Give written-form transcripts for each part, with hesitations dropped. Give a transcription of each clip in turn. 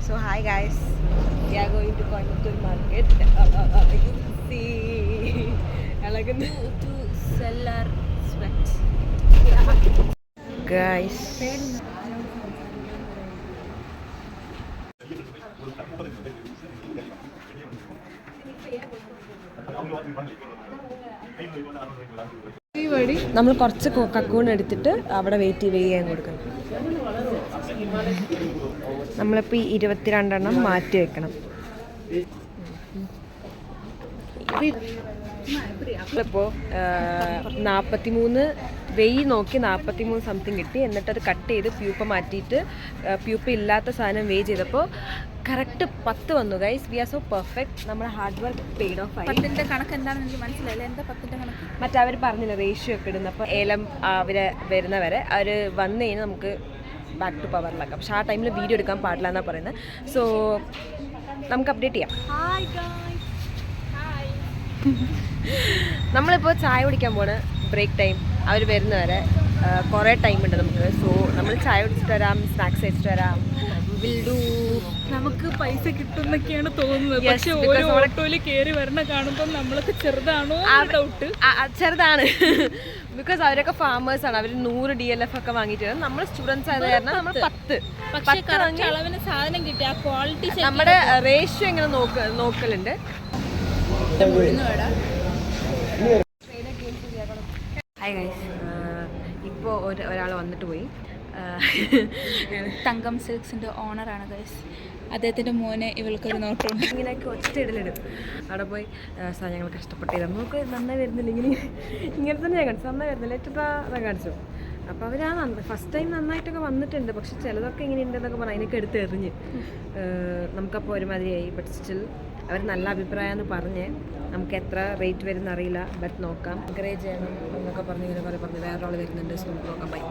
So hi guys, we are going to Coimbatore market. You see, elegant to sell our sweat. Guys. നമ്മൾ കുറച്ച് കക്കൂൺ എടുത്തിട്ട് അവിടെ wait ചെയ്യാൻ കൊടുക്കണം. നമ്മളിപ്പോൾ 22 മാറ്റി വെക്കണം. ഇപ്പോൾ 43 വെയ് നോക്കി 43 സംതിങ് കിട്ടി. എന്നിട്ടത് കട്ട് ചെയ്ത് പ്യൂപ്പ മാറ്റിയിട്ട് പ്യൂപ്പ ഇല്ലാത്ത സാധനം വെയ് ചെയ്തപ്പോൾ കറക്റ്റ് 10 വന്നു. Guys, we are so perfect. നമ്മുടെ ഹാർഡ് വർക്ക് പെയ്ഡ് ഓഫ് ആയി. 10ന്റെ കണക്ക് എന്താണെന്ന് എനിക്ക് മനസ്സിലായില്ല. എന്താ 10ന്റെ കണക്ക്? മറ്റേ അവർ പറഞ്ഞില്ല റേഷ്യോ ഒക്കെ ഇടുന്നത്. അപ്പോൾ ഏലം അവർ വരുന്നവരെ അവർ വന്നു കഴിഞ്ഞാൽ നമുക്ക് ബാക്ക് ടു പവറിലാക്കാം. പക്ഷെ ആ ടൈമിൽ വീഡിയോ എടുക്കാൻ പാടില്ല എന്നാണ് പറയുന്നത്. സോ നമുക്ക് അപ്ഡേറ്റ് ചെയ്യാം. നമ്മളിപ്പോൾ ചായ കുടിക്കാൻ പോണ്. ബ്രേക്ക് ടൈം അവർ വരുന്നവരെ കുറേ ടൈമുണ്ട് നമുക്ക്. സോ നമ്മൾ ചായ കുടിച്ചിട്ട് വരാം, സ്നാക്സ് കഴിച്ചിട്ട് വരാം. Will do. നമുക്ക് പൈസ കിട്ടുന്നൊക്കെയാണ് തോന്നുന്നത്. പക്ഷെ ഓരോ ഓട്ടോയിൽ കയറി വരണ കാണുമ്പോൾ നമ്മളൊക്കെ ചെറുതാണോ ഡൗട്ട്. ചെറുതാണ്. ബിക്കോസ് അവരൊക്കെ ഫാമേഴ്സാണ്. അവർ 100 DLF ഒക്കെ വാങ്ങിയിട്ട് വരും. നമ്മൾ സ്റ്റുഡൻസ് ആയത് കാരണം നമ്മൾ 10 അളവിന് സാധനം കിട്ടി. ആ ക്വാളിറ്റി നമ്മുടെ റേഷ്യോ എങ്ങനെ നോക്കലുണ്ട്. ഹായ് ഗൈസ്, ഇപ്പോൾ ഒരാൾ വന്നിട്ട് പോയി. തങ്കം സിൽക്സിൻ്റെ ഓണറാണ് ഗൈസ്. അദ്ദേഹത്തിൻ്റെ മോനെ ഇവൾക്കൊരു നോട്ടുണ്ട്. ഇങ്ങനെയൊക്കെ ഒറ്റ ഇടലിടും. അവിടെ പോയി സാർ ഞങ്ങൾ കഷ്ടപ്പെട്ടില്ല, നമുക്ക് നന്നായി വരുന്നില്ല, ഇങ്ങനെ തന്നെ ഞാൻ കാണിച്ചു, നന്നായി വരുന്നില്ല, ഏറ്റവും കാണിച്ചു. അപ്പോൾ അവർ ഫസ്റ്റ് ടൈം നന്നായിട്ടൊക്കെ വന്നിട്ടുണ്ട്. പക്ഷെ ചിലതൊക്കെ ഇങ്ങനെ ഉണ്ടെന്നൊക്കെ പറഞ്ഞാൽ അതിനൊക്കെ എടുത്ത് എറിഞ്ഞ് നമുക്കപ്പോൾ ഒരുമാതിരിയായി. ബട്ട് സ്റ്റിൽ അവർ നല്ല അഭിപ്രായമെന്ന് പറഞ്ഞ് നമുക്ക് എത്ര റേറ്റ് വരുന്ന അറിയില്ല, ബട്ട് നോക്കാം, എൻകറേജ് ചെയ്യണം എന്നൊക്കെ പറഞ്ഞ് ഇങ്ങനെ കുറേ പറഞ്ഞ് വേറൊരാൾ വരുന്നുണ്ട്. സോ നമുക്ക് നോക്കാം. ബൈ.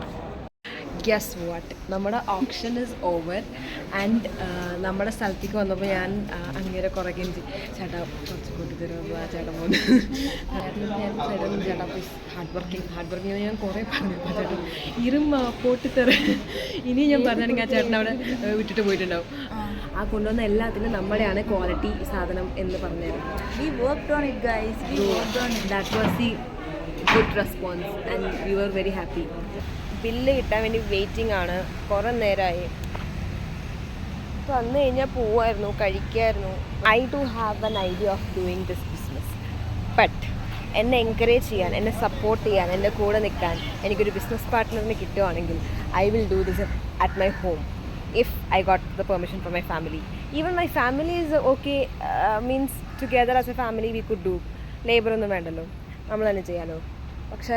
ഗസ് വാട്ട്, നമ്മുടെ ഓപ്ഷൻ ഇസ് ഓവർ. ആൻഡ് നമ്മുടെ സ്ഥലത്തേക്ക് വന്നപ്പോൾ ഞാൻ അങ്ങനെ കുറേ കെഞ്ചി, ചേട്ടാ കുറച്ച് കൂട്ടി തരുമോ, ചേട്ടൻ പോകുന്നു, ചേട്ടാ പ്ലീസ്, ഹാർഡ് വർക്കിംഗ് ഞാൻ കുറേ പറഞ്ഞു. ചേട്ടൻ ഇരുമ്പ പൊട്ടിത്തറ. ഇനി ഞാൻ പറഞ്ഞാണെങ്കിൽ ആ ചേട്ടൻ അവിടെ വിട്ടിട്ട് പോയിട്ടുണ്ടാവും. ആ കൊണ്ടുവന്ന എല്ലാത്തിനും നമ്മുടെയാണ് ക്വാളിറ്റി സാധനം എന്ന് പറഞ്ഞത്. We worked on it guys. That was the good response and we were very happy. Bill കിട്ടാൻ വേണ്ടി വെയിറ്റിംഗ് ആണ്. കുറേ നേരമായി. വന്നു കഴിഞ്ഞാൽ പോവായിരുന്നു, കഴിക്കായിരുന്നു. I do have an idea of doing this business. But എന്നെ എൻകറേജ് ചെയ്യാൻ, എന്നെ സപ്പോർട്ട് ചെയ്യാൻ, എൻ്റെ കൂടെ നിൽക്കാൻ എനിക്കൊരു ബിസിനസ് പാർട്ട്ണറിന് കിട്ടുവാണെങ്കിൽ I will do this at my home if I got the permission from my family. Even my family is okay, means together as a family we could do. Labor ഒന്നും വേണ്ടല്ലോ, നമ്മൾ തന്നെ ചെയ്യാലോ. പക്ഷേ